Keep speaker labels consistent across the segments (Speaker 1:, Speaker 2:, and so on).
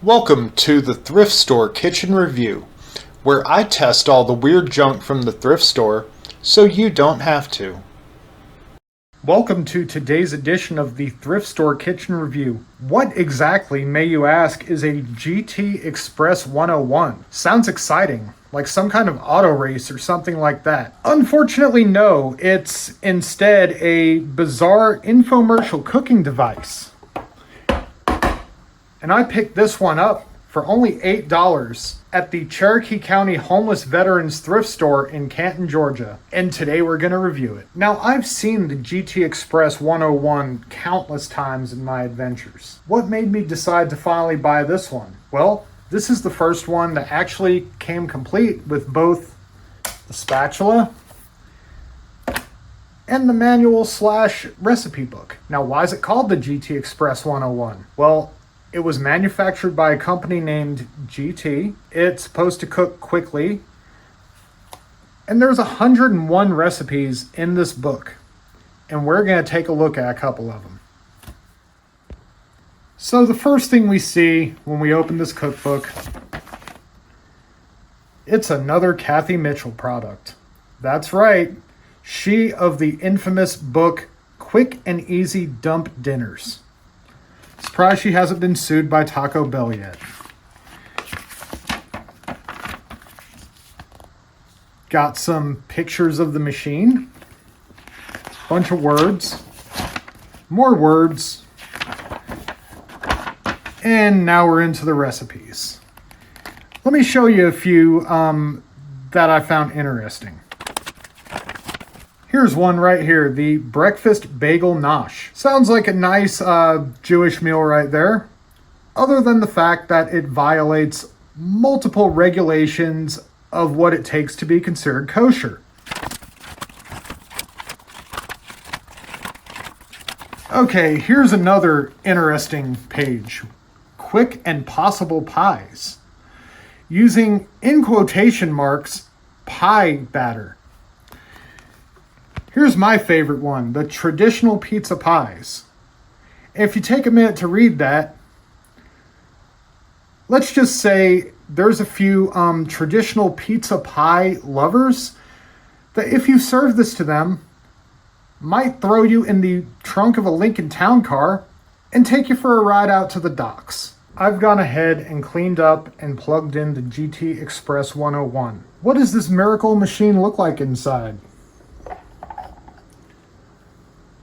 Speaker 1: Welcome to the Thrift Store Kitchen Review, where I test all the weird junk from the thrift store so you don't have to. Welcome to today's edition of the Thrift Store Kitchen Review. What exactly, may you ask, is a GT Xpress 101? Sounds exciting, like some kind of auto race or something like that. Unfortunately, no, it's instead a bizarre infomercial cooking device. And I picked this one up for only $8 at the Cherokee County Homeless Veterans Thrift Store in Canton, Georgia. And today we're going to review it. Now, I've seen the GT Xpress 101 countless times in my adventures. What made me decide to finally buy this one? Well, this is the first one that actually came complete with both the spatula and the manual / recipe book. Now, why is it called the GT Xpress 101? Well, it was manufactured by a company named GT. It's supposed to cook quickly. And there's 101 recipes in this book. And we're going to take a look at a couple of them. So the first thing we see when we open this cookbook, it's another Kathy Mitchell product. That's right. She of the infamous book, Quick and Easy Dump Dinners. Surprised she hasn't been sued by Taco Bell yet. Got some pictures of the machine. Bunch of words. More words. And now we're into the recipes. Let me show you a few that I found interesting. Here's one right here, the breakfast bagel nosh. Sounds like a nice Jewish meal right there, other than the fact that it violates multiple regulations of what it takes to be considered kosher. Okay, here's another interesting page. Quick and possible pies. Using, in quotation marks, pie batter. Here's my favorite one, the traditional pizza pies. If you take a minute to read that, let's just say there's a few traditional pizza pie lovers that if you serve this to them, might throw you in the trunk of a Lincoln Town car and take you for a ride out to the docks. I've gone ahead and cleaned up and plugged in the GT Xpress 101. What does this miracle machine look like inside?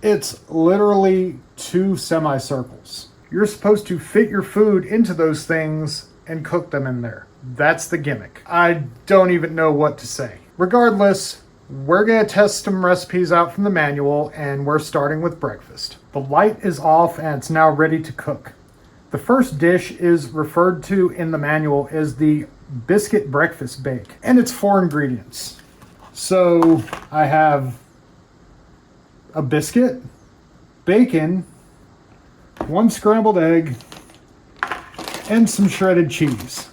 Speaker 1: It's literally two semicircles. You're supposed to fit your food into those things and cook them in there. That's the gimmick. I don't even know what to say. Regardless, we're going to test some recipes out from the manual, and we're starting with breakfast. The light is off and it's now ready to cook. The first dish is referred to in the manual as the biscuit breakfast bake, and it's 4 ingredients. So I have a biscuit, bacon, 1 scrambled egg, and some shredded cheese.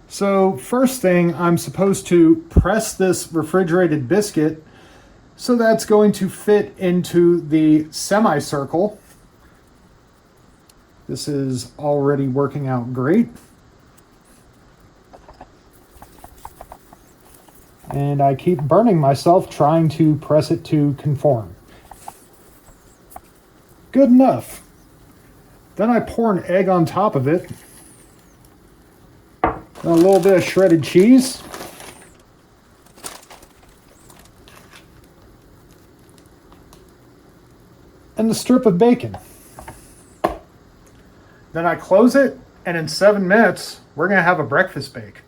Speaker 1: So first thing, I'm supposed to press this refrigerated biscuit so that's going to fit into the semicircle. This is already working out great. And I keep burning myself trying to press it to conform. Good enough. Then I pour an egg on top of it. And a little bit of shredded cheese. And the strip of bacon. Then I close it, and in 7 minutes, we're going to have a breakfast bake.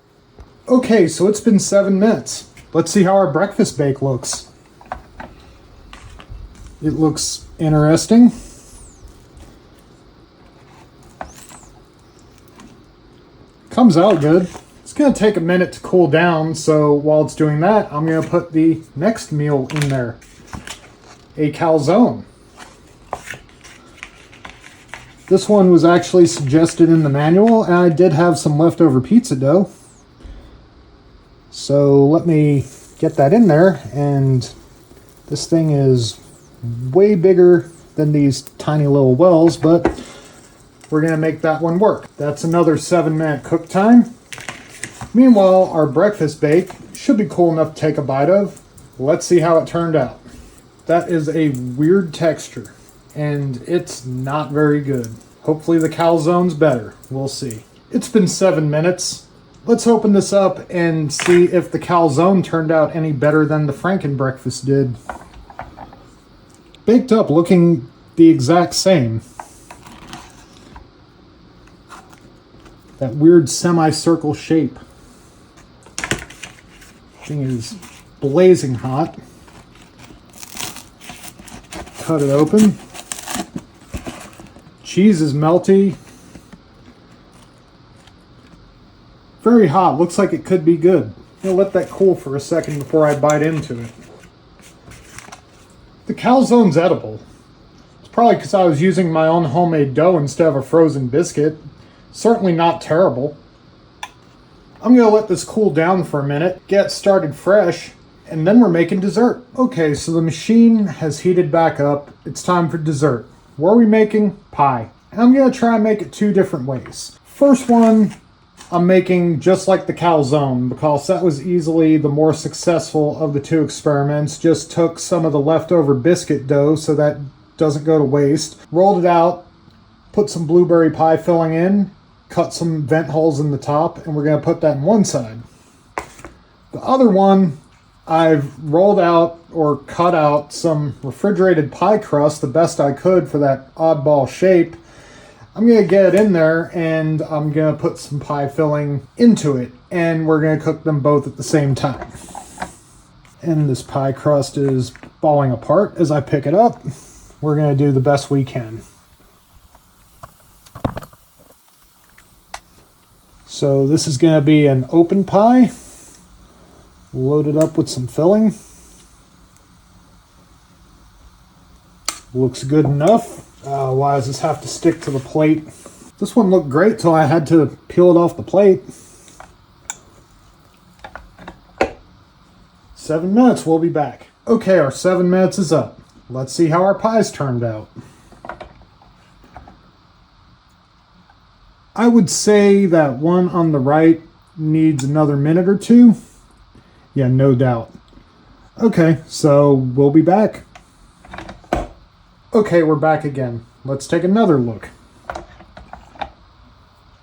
Speaker 1: Okay, so it's been 7 minutes. Let's see how our breakfast bake looks. It looks interesting. Comes out good. It's going to take a minute to cool down, so while it's doing that, I'm going to put the next meal in there. A calzone. This one was actually suggested in the manual, and I did have some leftover pizza dough. So let me get that in there, and this thing is way bigger than these tiny little wells, but we're going to make that one work. That's another 7-minute cook time. Meanwhile, our breakfast bake should be cool enough to take a bite of. Let's see how it turned out. That is a weird texture, and it's not very good. Hopefully the calzone's better. We'll see. It's been 7 minutes. Let's open this up and see if the calzone turned out any better than the Franken breakfast did. Baked up, looking the exact same. That weird semicircle shape. Thing is blazing hot. Cut it open. Cheese is melty. Very hot. Looks like it could be good. I'm gonna let that cool for a second before I bite into it. The calzone's edible. It's probably because I was using my own homemade dough instead of a frozen biscuit. Certainly not terrible. I'm gonna let this cool down for a minute, get started fresh, and then we're making dessert. Okay, so the machine has heated back up. It's time for dessert. What are we making? Pie. And I'm gonna try and make it 2 different ways. First one, I'm making just like the calzone because that was easily the more successful of the 2 experiments. Just took some of the leftover biscuit dough so that doesn't go to waste. Rolled it out, put some blueberry pie filling in, cut some vent holes in the top, and we're going to put that in one side. The other one, I've rolled out or cut out some refrigerated pie crust the best I could for that oddball shape. I'm going to get it in there and I'm going to put some pie filling into it, and we're going to cook them both at the same time. And this pie crust is falling apart as I pick it up. We're going to do the best we can. So this is going to be an open pie, loaded up with some filling. Looks good enough. Why does this have to stick to the plate? This one looked great till I had to peel it off the plate. 7 minutes, we'll be back. Okay, our 7 minutes is up. Let's see how our pies turned out. I would say that one on the right needs another minute or 2. Yeah, no doubt. Okay, so we'll be back. Okay, we're back again. Let's take another look.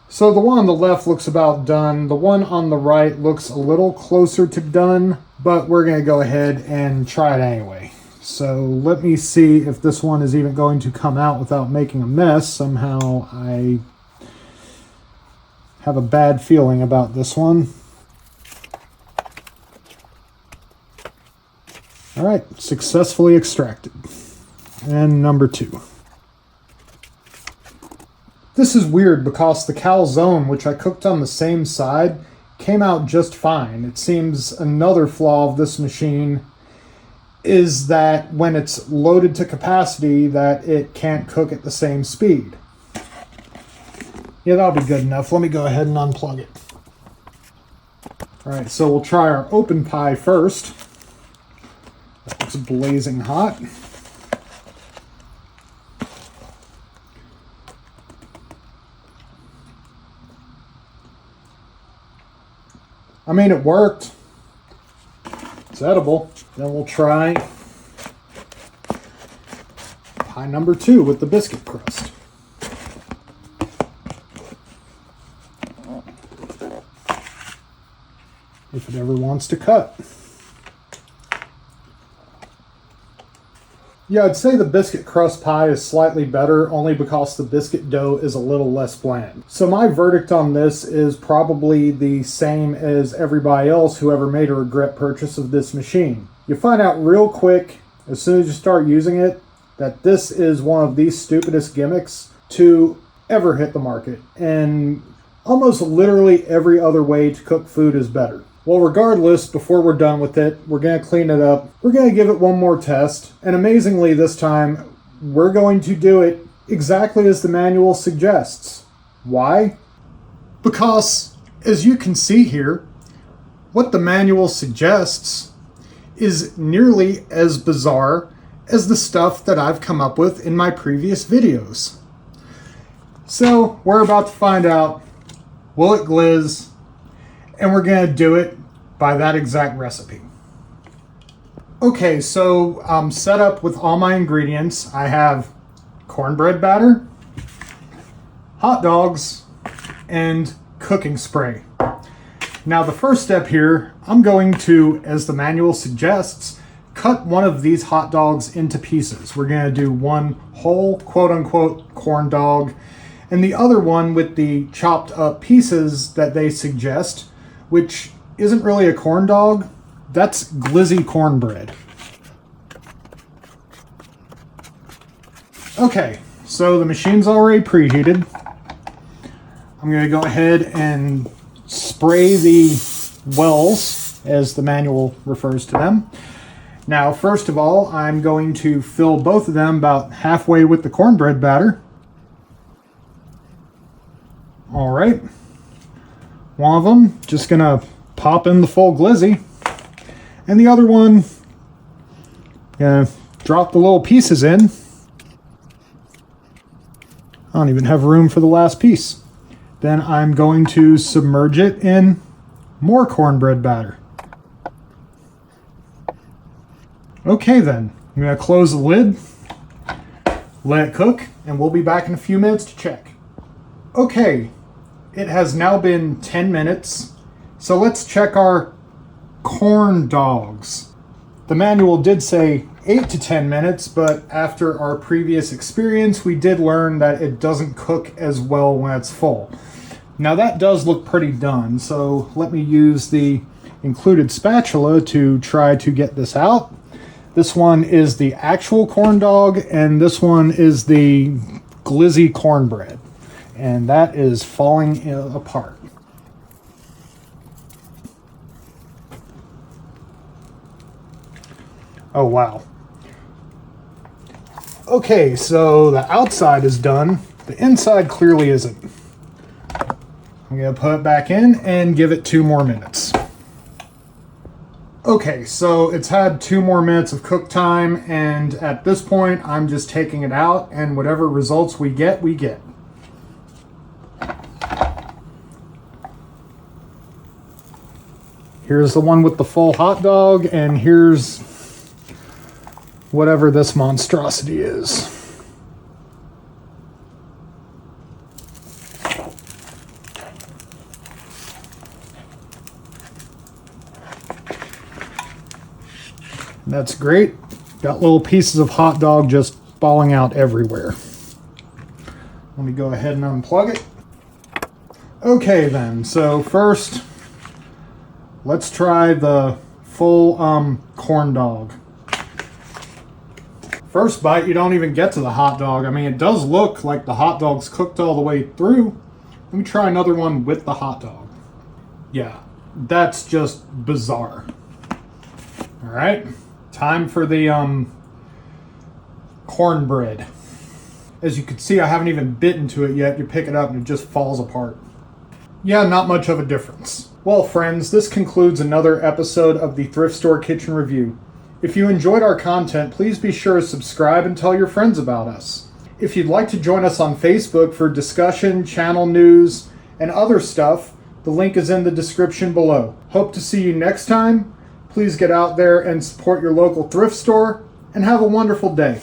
Speaker 1: So the one on the left looks about done. The one on the right looks a little closer to done, but we're going to go ahead and try it anyway. So let me see if this one is even going to come out without making a mess. Somehow I have a bad feeling about this one. All right, successfully extracted. And number 2. This is weird because the calzone, which I cooked on the same side, came out just fine. It seems another flaw of this machine is that when it's loaded to capacity that it can't cook at the same speed. Yeah, that'll be good enough. Let me go ahead and unplug it. All right, so we'll try our open pie first. That looks blazing hot. I mean, it worked. It's edible. Then we'll try pie number 2 with the biscuit crust. If it ever wants to cut. Yeah, I'd say the biscuit crust pie is slightly better only because the biscuit dough is a little less bland. So my verdict on this is probably the same as everybody else who ever made a regret purchase of this machine. You find out real quick, as soon as you start using it, that this is one of the stupidest gimmicks to ever hit the market. And almost literally every other way to cook food is better. Well, regardless, before we're done with it, we're going to clean it up. We're going to give it one more test. And amazingly this time, we're going to do it exactly as the manual suggests. Why? Because, as you can see here, what the manual suggests is nearly as bizarre as the stuff that I've come up with in my previous videos. So we're about to find out, will it glizz? And we're gonna do it by that exact recipe. Okay, so I'm set up with all my ingredients. I have cornbread batter, hot dogs, and cooking spray. Now the first step here, I'm going to, as the manual suggests, cut one of these hot dogs into pieces. We're gonna do one whole quote-unquote corn dog, and the other one with the chopped up pieces that they suggest, which isn't really a corn dog, that's glizzy cornbread. Okay, so the machine's already preheated. I'm gonna go ahead and spray the wells, as the manual refers to them. Now, first of all, I'm going to fill both of them about halfway with the cornbread batter. All right, one of them just gonna pop in the full glizzy, and the other one gonna drop the little pieces in. I don't even have room for the last piece. Then I'm going to submerge it in more cornbread batter. Okay then, I'm gonna close the lid, let it cook, and we'll be back in a few minutes to check. Okay, it has now been 10 minutes, so let's check our corn dogs. The manual did say 8 to 10 minutes, but after our previous experience, we did learn that it doesn't cook as well when it's full. Now that does look pretty done, so let me use the included spatula to try to get this out. This one is the actual corn dog, and this one is the glizzy cornbread. And that is falling apart. Oh, wow. Okay, so the outside is done. The inside clearly isn't. I'm gonna put it back in and give it 2 more minutes. Okay, so it's had 2 more minutes of cook time, and at this point, I'm just taking it out, and whatever results we get, we get. Here's the one with the full hot dog, and here's whatever this monstrosity is. That's great. Got little pieces of hot dog just falling out everywhere. Let me go ahead and unplug it. Okay then, so first, let's try the full corn dog. First bite, you don't even get to the hot dog. I mean, it does look like the hot dog's cooked all the way through. Let me try another one with the hot dog. Yeah, that's just bizarre. All right, time for the cornbread. As you can see, I haven't even bitten to it yet. You pick it up and it just falls apart. Yeah, not much of a difference. Well, friends, this concludes another episode of the Thrift Store Kitchen Review. If you enjoyed our content, please be sure to subscribe and tell your friends about us. If you'd like to join us on Facebook for discussion, channel news, and other stuff, the link is in the description below. Hope to see you next time. Please get out there and support your local thrift store, and have a wonderful day.